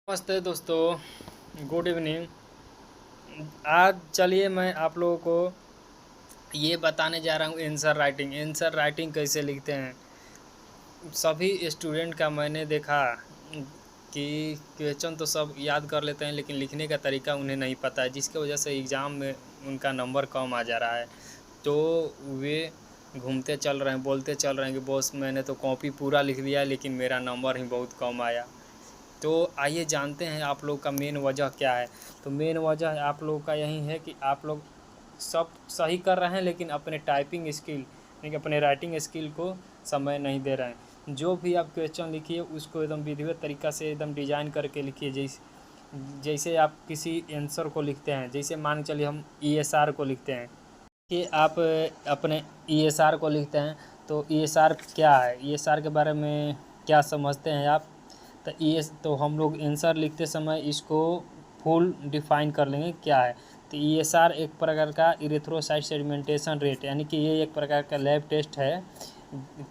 नमस्ते दोस्तों, good evening. आज चलिए मैं आप लोगों को ये बताने जा रहा हूँ आंसर राइटिंग कैसे लिखते हैं। सभी स्टूडेंट का मैंने देखा कि क्वेश्चन तो सब याद कर लेते हैं, लेकिन लिखने का तरीका उन्हें नहीं पता है, जिसकी वजह से एग्ज़ाम में उनका नंबर कम आ जा रहा है। तो वे घूमते चल रहे हैं, बोलते चल रहे हैं कि बॉस मैंने तो कॉपी पूरा लिख दिया लेकिन मेरा नंबर ही बहुत कम आया। तो आइए जानते हैं आप लोग का मेन वजह क्या है। तो मेन वजह आप लोग का यही है कि आप लोग सब सही कर रहे हैं, लेकिन अपने टाइपिंग स्किल यानी कि अपने राइटिंग स्किल को समय नहीं दे रहे हैं। जो भी आप क्वेश्चन लिखिए उसको एकदम विधिवत तरीक़ा से एकदम डिज़ाइन करके लिखिए। जैसे आप किसी आंसर को लिखते हैं, जैसे मान के चलिए हम ESR को लिखते हैं कि आप अपने ESR को लिखते हैं। तो ESR क्या है, ESR के बारे में क्या समझते हैं आप? तो हम लोग आंसर लिखते समय इसको फुल डिफाइन कर लेंगे क्या है। तो ESR एक प्रकार का इरेथ्रोसाइट सेडिमेंटेशन रेट, यानी कि ये एक प्रकार का लैब टेस्ट है।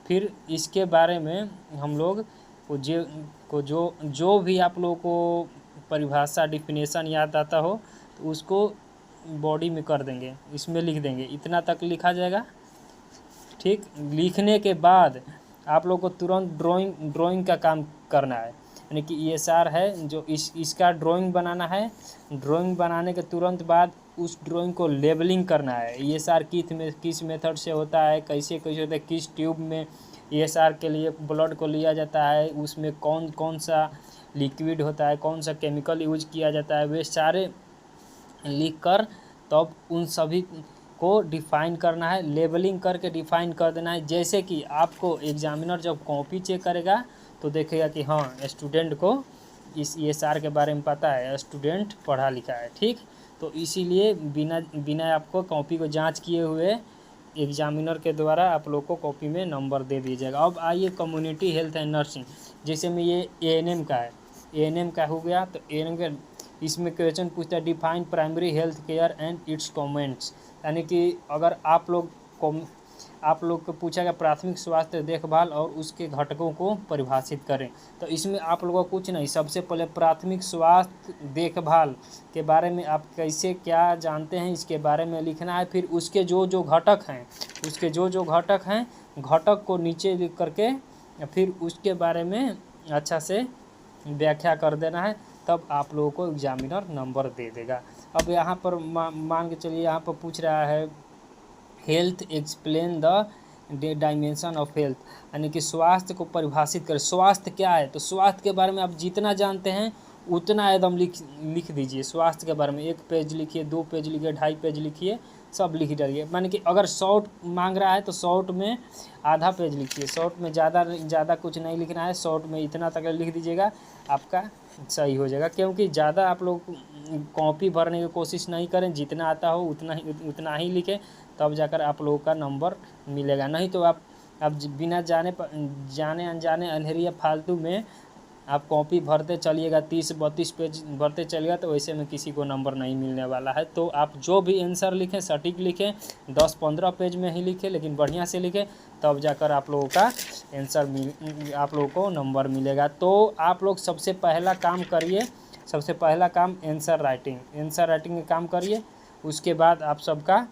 फिर इसके बारे में हम लोग को जो भी आप लोगों को परिभाषा डिफिनेशन याद आता हो तो उसको बॉडी में कर देंगे, इसमें लिख देंगे, इतना तक लिखा जाएगा। ठीक, लिखने के बाद आप लोग को तुरंत ड्राइंग का काम करना है, यानी कि ESR है जो इसका ड्राइंग बनाना है। ड्राइंग बनाने के तुरंत बाद उस ड्राइंग को लेबलिंग करना है। ESR किस मेथड से होता है, कैसे कैसे होता है, किस ट्यूब में ESR के लिए ब्लड को लिया जाता है, उसमें कौन कौन सा लिक्विड होता है, कौन सा केमिकल यूज किया जाता है, वे सारे लिख कर तब उन सभी को डिफ़ाइन करना है, लेबलिंग करके डिफ़ाइन कर देना है। जैसे कि आपको एग्जामिनर जब कॉपी चेक करेगा तो देखेगा कि हाँ, स्टूडेंट को इस ESR के बारे में पता है, स्टूडेंट पढ़ा लिखा है। ठीक, तो इसीलिए बिना आपको कॉपी को जांच किए हुए एग्जामिनर के द्वारा आप लोग को कॉपी में नंबर दे दिया जाएगा। अब आइए कम्युनिटी हेल्थ एंड नर्सिंग, जैसे में ये ANM का है, ANM का हो गया। तो ANM का इसमें क्वेश्चन पूछता है define primary health care and it's comments, यानी कि अगर आप लोग को पूछा गया प्राथमिक स्वास्थ्य देखभाल और उसके घटकों को परिभाषित करें। तो इसमें आप लोगों को कुछ नहीं, सबसे पहले प्राथमिक स्वास्थ्य देखभाल के बारे में आप कैसे क्या जानते हैं इसके बारे में लिखना है। फिर उसके जो जो घटक हैं घटक को नीचे लिख करके फिर उसके बारे में अच्छा से व्याख्या कर देना है, तब आप लोगों को एग्जामिनर नंबर दे देगा। अब यहाँ पर मान के चलिए यहाँ पर पूछ रहा है health explain the dimension of health, यानी कि स्वास्थ्य को परिभाषित करें। स्वास्थ्य क्या है, तो स्वास्थ्य के बारे में आप जितना जानते हैं उतना एकदम लिख दीजिए। स्वास्थ्य के बारे में 1 पेज लिखिए, 2 पेज लिखिए, 2.5 पेज लिखिए, सब लिख डालिए। माने कि अगर शॉर्ट मांग रहा है तो शॉर्ट में आधा पेज लिखिए, शॉर्ट में ज़्यादा कुछ नहीं लिखना है, शॉर्ट में इतना तक लिख दीजिएगा, आपका सही हो जाएगा। क्योंकि ज़्यादा आप लोग कॉपी भरने की कोशिश नहीं करें, जितना आता हो उतना ही लिखें, तब जाकर आप लोगों का नंबर मिलेगा। नहीं तो आप बिना जाने अनजाने अंधेरिया फालतू में आप कॉपी भरते चलिएगा, 30-32 पेज भरते चलिएगा, तो वैसे में किसी को नंबर नहीं मिलने वाला है। तो आप जो भी आंसर लिखें सटीक लिखें, 10-15 पेज में ही लिखें, लेकिन बढ़िया से लिखें, तब जाकर आप लोगों का आप लोगों को नंबर मिलेगा। तो आप लोग सबसे पहला काम आंसर राइटिंग का काम करिए। उसके बाद आप सबका